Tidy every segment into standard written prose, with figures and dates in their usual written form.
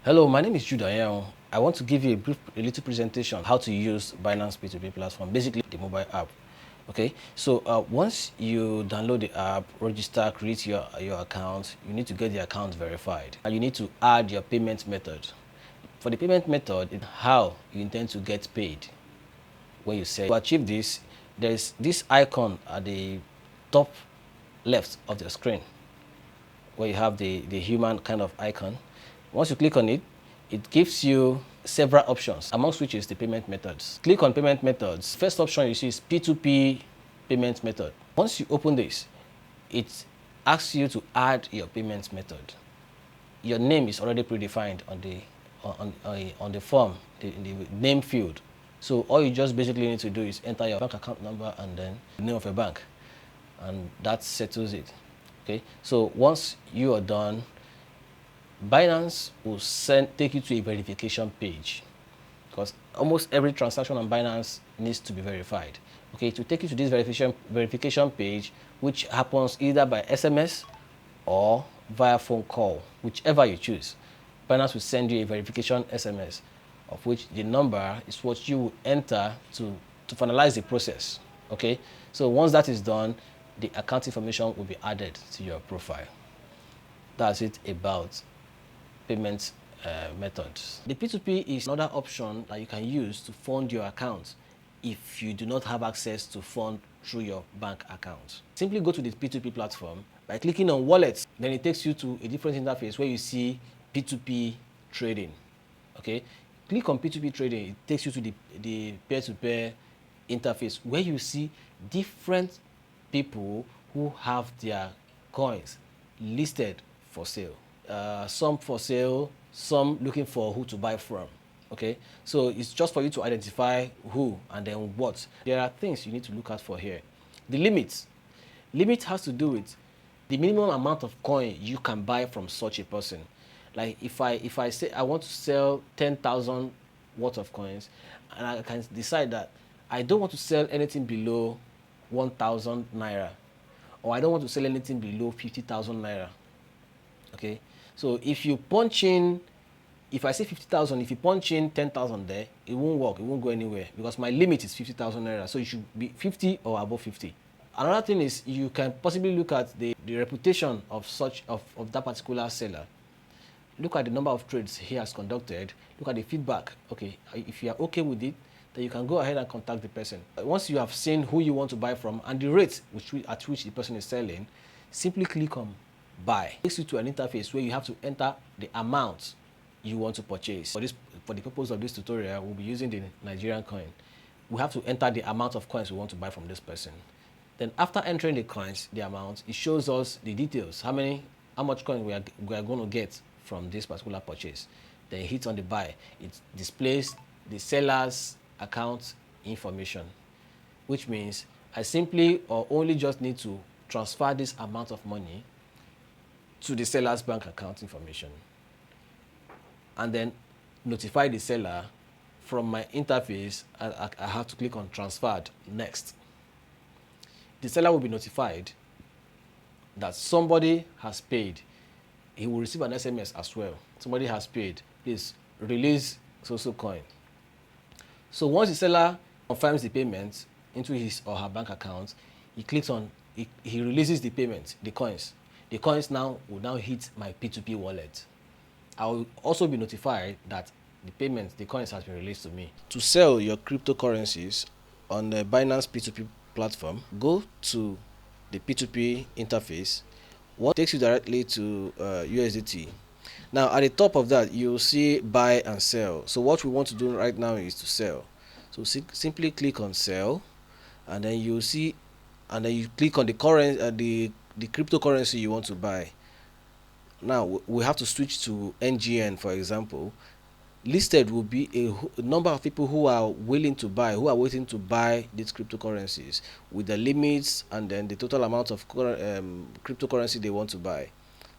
Hello, my name is Judah. I want to give you a little presentation on how to use Binance P2P platform, basically the mobile app. Okay, so once you download the app, register, create your account, you need to get the account verified, and you need to add your payment method. For the payment method, it's how you intend to get paid when you sell. To achieve this, there's this icon at the top left of the screen where you have the human kind of icon. Once you click on it, it gives you several options, amongst which is the payment methods. Click on payment methods. First option you see is P2P payment method. Once you open this, it asks you to add your payment method. Your name is already predefined on the form, in the name field. So all you just basically need to do is enter your bank account number and then the name of your bank, and that settles it. Okay, so once you are done, Binance will take you to a verification page, because almost every transaction on Binance needs to be verified. Okay, to take you to this verification page, which happens either by SMS or via phone call, whichever you choose. Binance will send you a verification SMS, of which the number is what you will enter to finalize the process. Okay, so once that is done, the account information will be added to your profile. That's it about payment methods. The P2P is another option that you can use to fund your account if you do not have access to fund through your bank account. Simply go to the P2P platform by clicking on wallets. Then it takes you to a different interface where you see P2P Trading. Okay, click on P2P Trading. It takes you to the peer-to-peer interface where you see different people who have their coins listed for sale. Some for sale, some looking for who to buy from. Okay, so it's just for you to identify who and then what. There are things you need to look out for here. The limit has to do with the minimum amount of coin you can buy from such a person. Like if I say I want to sell 10,000 worth of coins, and I can decide that I don't want to sell anything below 1,000 naira, or I don't want to sell anything below 50,000 naira. Okay, so if you punch in, if I say 50,000, if you punch in 10,000 there, it won't work, it won't go anywhere, because my limit is 50,000 naira, so it should be 50 or above 50. Another thing is you can possibly look at the reputation of that particular seller. Look at the number of trades he has conducted, look at the feedback. Okay, if you are okay with it, then you can go ahead and contact the person. Once you have seen who you want to buy from and the rate at which the person is selling, simply click on buy. It takes you to an interface where you have to enter the amount you want to purchase. For the purpose of this tutorial, we'll be using the Nigerian coin. We have to enter the amount of coins we want to buy from this person. Then after entering the coins, the amount, it shows us the details, how much coin we are going to get from this particular purchase. Then hit on the buy. It displays the seller's account information, which means I simply or only just need to transfer this amount of money to the seller's bank account information, and then notify the seller. From my interface, I have to click on transferred next. The seller will be notified that somebody has paid. He will receive an SMS as well. Somebody has paid. Please release so coin. So once the seller confirms the payment into his or her bank account, he clicks on, he releases the payment, the coins. The coins will now hit my P2P wallet. I will also be notified that the coins has been released to me. To sell your cryptocurrencies on the Binance P2P platform, go to the P2P interface. One takes you directly to USDT. Now at the top of that, you'll see buy and sell. So what we want to do right now is to sell. So simply click on sell, and then you see, and then you click on the cryptocurrency you want to buy. Now we have to switch to NGN, for example. Listed will be a number of people who are willing to buy, who are waiting to buy these cryptocurrencies, with the limits and then the total amount of cryptocurrency they want to buy.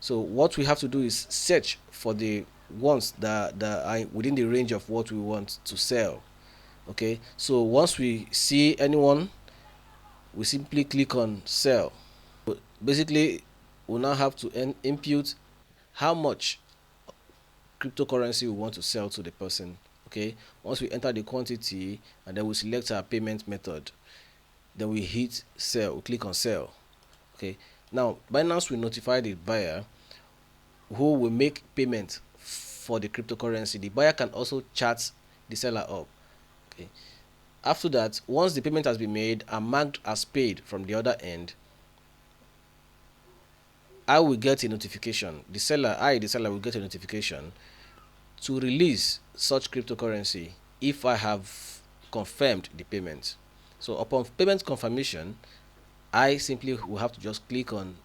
So what we have to do is search for the ones that are within the range of what we want to sell. Okay, so once we see anyone, we simply click on sell. Basically, we now have to input how much cryptocurrency we want to sell to the person. Okay, once we enter the quantity and then we select our payment method, then we hit sell, we click on sell. Okay, now Binance will notify the buyer who will make payment for the cryptocurrency. The buyer can also chat the seller up. Okay, after that, once the payment has been made and marked as paid from the other end, I will get a notification. The seller will get a notification to release such cryptocurrency if I have confirmed the payment. So upon payment confirmation, I simply will have to just click on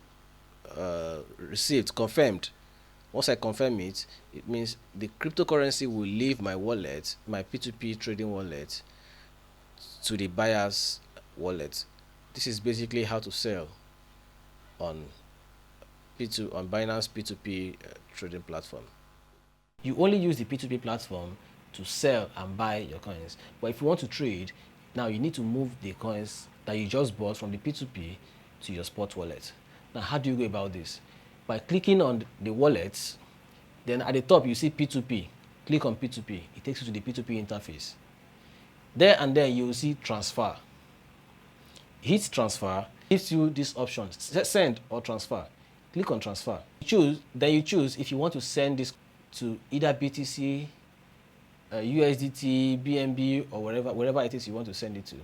received, confirmed. Once I confirm it, it means the cryptocurrency will leave my wallet, my P2P trading wallet, to the buyer's wallet. This is basically how to sell on Binance P2P trading platform. You only use the P2P platform to sell and buy your coins. But if you want to trade, now you need to move the coins that you just bought from the P2P to your spot wallet. Now, how do you go about this? By clicking on the wallets, then at the top you see P2P. Click on P2P. It takes you to the P2P interface. There and there you will see transfer. Hit transfer, gives you this option, send or transfer. Click on transfer. Then you choose if you want to send this to either BTC, USDT, BNB, or wherever it is you want to send it to.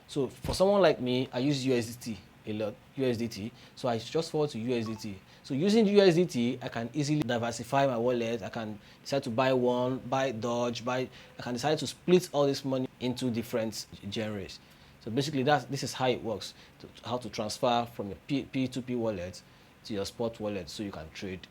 So for someone like me, I use USDT a lot, USDT. So I just forward to USDT. So using USDT, I can easily diversify my wallet. I can decide to buy one, buy Doge, I can decide to split all this money into different genres. So basically, this is how it works, how to transfer from your P2P wallet to your spot wallet so you can trade.